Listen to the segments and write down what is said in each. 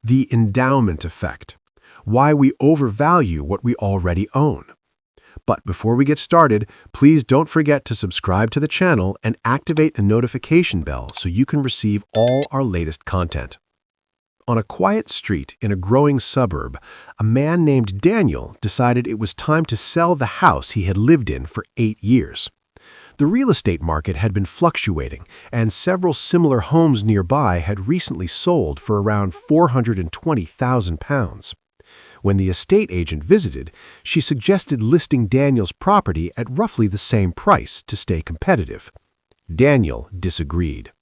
The endowment effect. Why we overvalue what we already own. But before we get started, please don't forget to subscribe to the channel and activate the notification bell so you can receive all our latest content. On a quiet street in a growing suburb, a man named Daniel decided it was time to sell the house he had lived in for 8 years. The real estate market had been fluctuating, and several similar homes nearby had recently sold for around £420,000. When the estate agent visited, she suggested listing Daniel's property at roughly the same price to stay competitive. Daniel disagreed.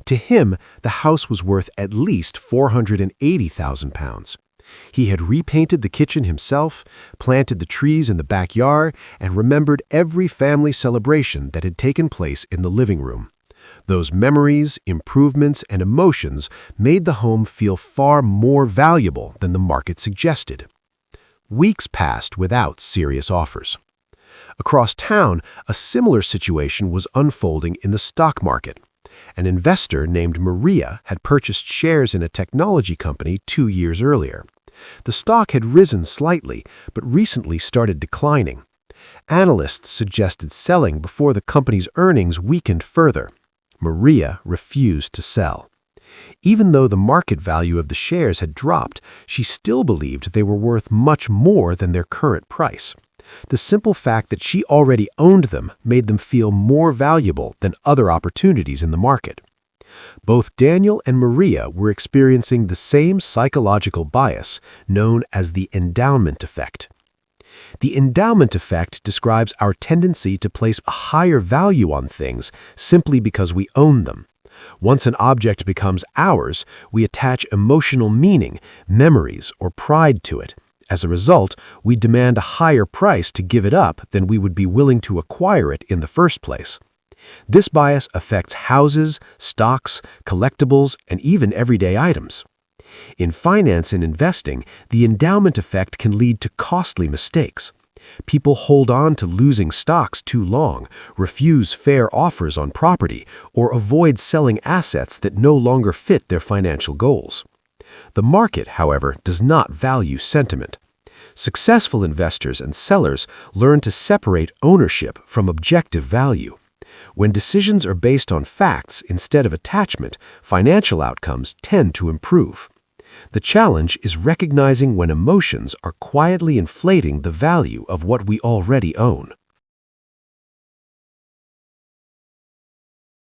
To him, the house was worth at least £480,000. He had repainted the kitchen himself, planted the trees in the backyard, and remembered every family celebration that had taken place in the living room. Those memories, improvements, and emotions made the home feel far more valuable than the market suggested. Weeks passed without serious offers. Across town, a similar situation was unfolding in the stock market. An investor named Maria had purchased shares in a technology company 2 years earlier. The stock had risen slightly, but recently started declining. Analysts suggested selling before the company's earnings weakened further. Maria refused to sell. Even though the market value of the shares had dropped, she still believed they were worth much more than their current price. The simple fact that she already owned them made them feel more valuable than other opportunities in the market. Both Daniel and Maria were experiencing the same psychological bias known as the endowment effect. The endowment effect describes our tendency to place a higher value on things simply because we own them. Once an object becomes ours, we attach emotional meaning, memories, or pride to it. As a result, we demand a higher price to give it up than we would be willing to acquire it in the first place. This bias affects houses, stocks, collectibles, and even everyday items. In finance and investing, the endowment effect can lead to costly mistakes. People hold on to losing stocks too long, refuse fair offers on property, or avoid selling assets that no longer fit their financial goals. The market, however, does not value sentiment. Successful investors and sellers learn to separate ownership from objective value. When decisions are based on facts instead of attachment, financial outcomes tend to improve. The challenge is recognizing when emotions are quietly inflating the value of what we already own.